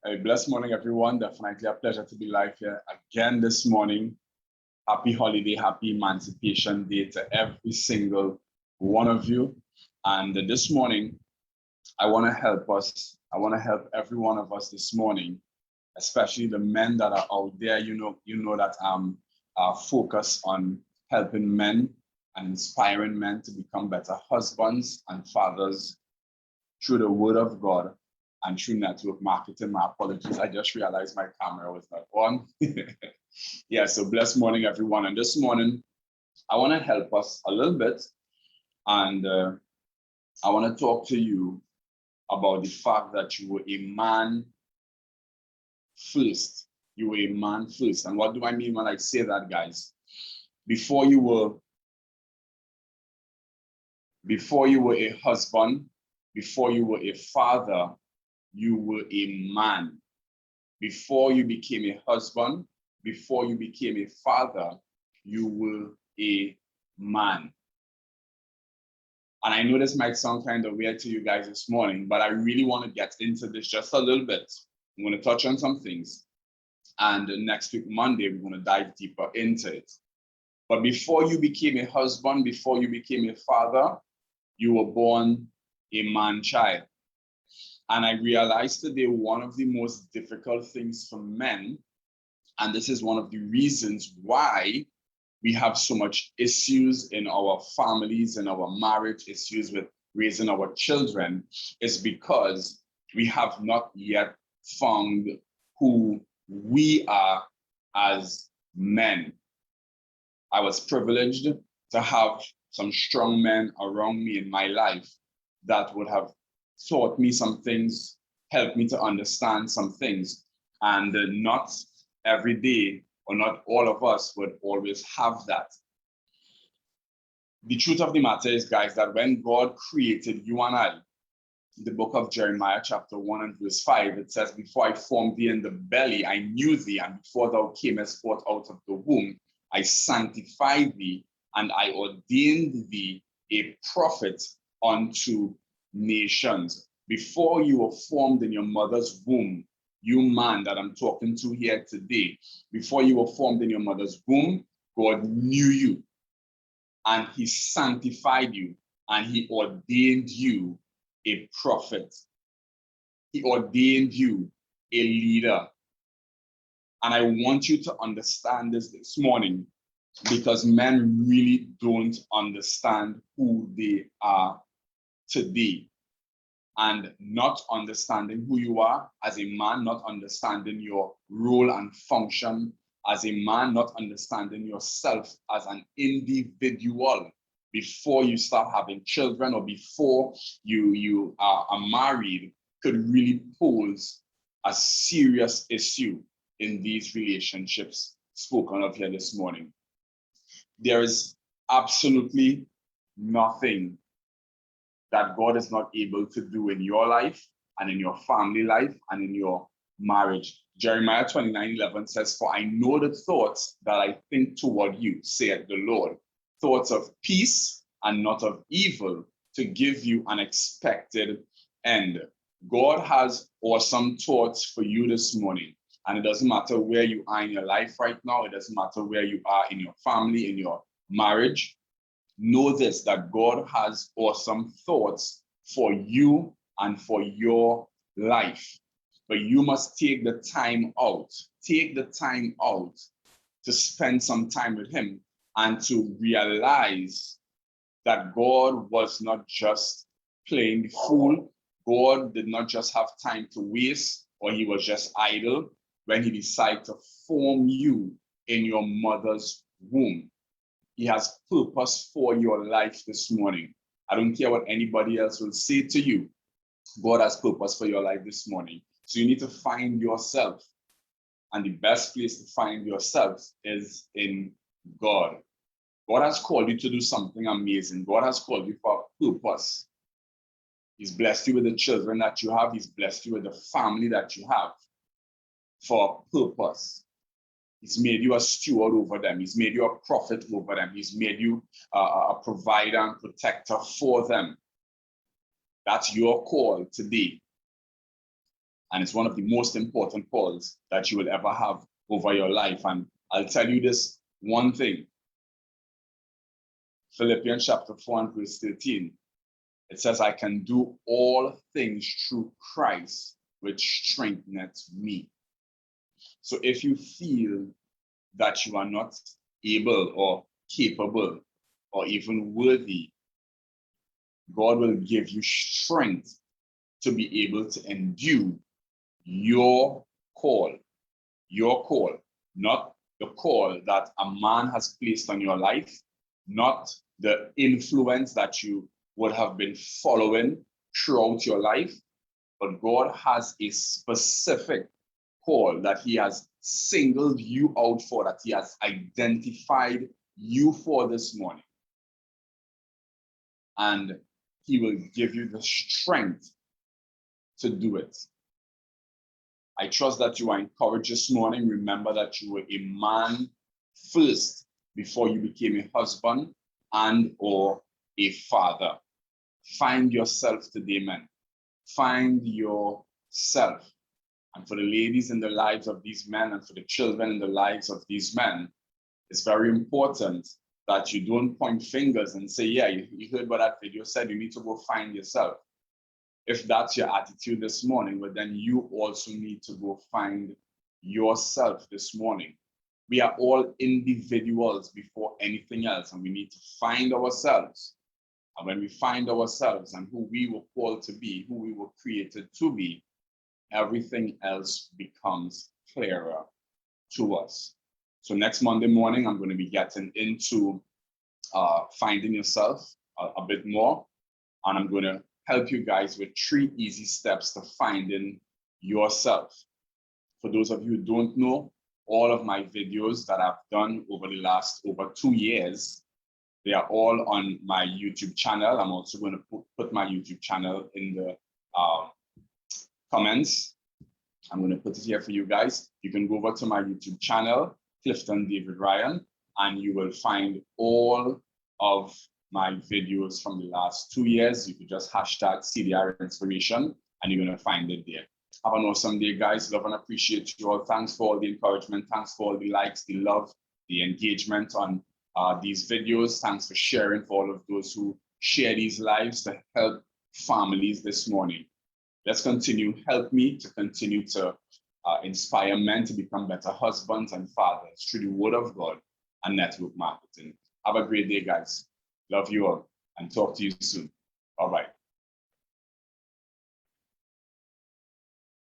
A blessed morning, everyone. Definitely a pleasure to be live here again this morning. Happy holiday, happy Emancipation Day to every single one of you. And this morning, I want to help us. I want to help every one of us this morning, especially the men that are out there. You know that I'm focused on helping men and inspiring men to become better husbands and fathers through the word of God and through network marketing. My apologies, I just realized my camera was not on. Yeah, so blessed morning, everyone. And this morning, I want to help us a little bit. And I want to talk to you about the fact that you were a man first. You were a man first. And what do I mean when I say that, guys? Before you were a husband, before you were a father, you were a man. Before you became a husband, before you became a father, you were a man. And I know this might sound kind of weird to you guys this morning, but I really want to get into this just a little bit. I'm going to touch on some things. And next week, Monday, we're going to dive deeper into it. But before you became a husband, before you became a father, you were born a man-child. And I realized today one of the most difficult things for men, and this is one of the reasons why we have so much issues in our families, in our marriage, issues with raising our children, is because we have not yet found who we are as men. I was privileged to have some strong men around me in my life that would have taught me some things, helped me to understand some things. And not every day, or not all of us would always have that. The truth of the matter is, guys, that when God created you and I, the book of Jeremiah, chapter 1 and verse 5, it says, "Before I formed thee in the belly, I knew thee, and before thou camest forth out of the womb, I sanctified thee, and I ordained thee a prophet unto nations." Before you were formed in your mother's womb, you man that I'm talking to here today, before you were formed in your mother's womb, God knew you, and he sanctified you, and he ordained you a prophet. He ordained you a leader. And I want you to understand this morning, because men really don't understand who they are today. And not understanding who you are as a man, not understanding your role and function as a man, not understanding yourself as an individual before you start having children or before you are married, could really pose a serious issue in these relationships spoken of here this morning. There is absolutely nothing that God is not able to do in your life and in your family life and in your marriage. Jeremiah 29:11 says, "For I know the thoughts that I think toward you, saith the Lord, thoughts of peace and not of evil, to give you an expected end." God has awesome thoughts for you this morning. And it doesn't matter where you are in your life right now. It doesn't matter where you are in your family, in your marriage. Know this, that God has awesome thoughts for you and for your life. But you must take the time out to spend some time with him and to realize that God was not just playing the fool. God did not just have time to waste, or he was just idle when he decided to form you in your mother's womb. He has purpose for your life this morning. I don't care what anybody else will say to you. God has purpose for your life this morning. So you need to find yourself. And the best place to find yourself is in God. God has called you to do something amazing. God has called you for a purpose. He's blessed you with the children that you have. He's blessed you with the family that you have for a purpose. He's made you a steward over them. He's made you a prophet over them. He's made you a provider and protector for them. That's your call today. And it's one of the most important calls that you will ever have over your life. And I'll tell you this one thing. Philippians chapter 4 and verse 13. It says, I can do all things through Christ, which strengtheneth me. So if you feel that you are not able or capable or even worthy, God will give you strength to be able to endure your call, not the call that a man has placed on your life, not the influence that you would have been following throughout your life, but God has a specific call that he has singled you out for, that he has identified you for this morning. And he will give you the strength to do it. I trust that you are encouraged this morning. Remember that you were a man first before you became a husband and or a father. Find yourself today, men. Find yourself. And for the ladies in the lives of these men and for the children in the lives of these men, it's very important that you don't point fingers and say, yeah, you heard what that video said, you need to go find yourself. If that's your attitude this morning, well, then you also need to go find yourself this morning. We are all individuals before anything else, and we need to find ourselves. And when we find ourselves and who we were called to be, who we were created to be, everything else becomes clearer to us. So next Monday morning, I'm going to be getting into finding yourself a bit more, and I'm going to help you guys with 3 easy steps to finding yourself. For those of you who don't know, all of my videos that I've done over the last over 2 years, they are all on my YouTube channel. I'm also going to put my YouTube channel in the comments. I'm going to put it here for you guys. You can go over to my YouTube channel, Clifton David Ryan, and you will find all of my videos from the last 2 years. You could just hashtag CDR Inspiration, and you're going to find it there. Have an awesome day, guys. Love and appreciate you all. Thanks for all the encouragement. Thanks for all the likes, the love, the engagement on these videos. Thanks for sharing, for all of those who share these lives to help families this morning. Let's continue. Help me to continue to inspire men to become better husbands and fathers through the word of God and network marketing. Have a great day, guys. Love you all and talk to you soon. Bye-bye.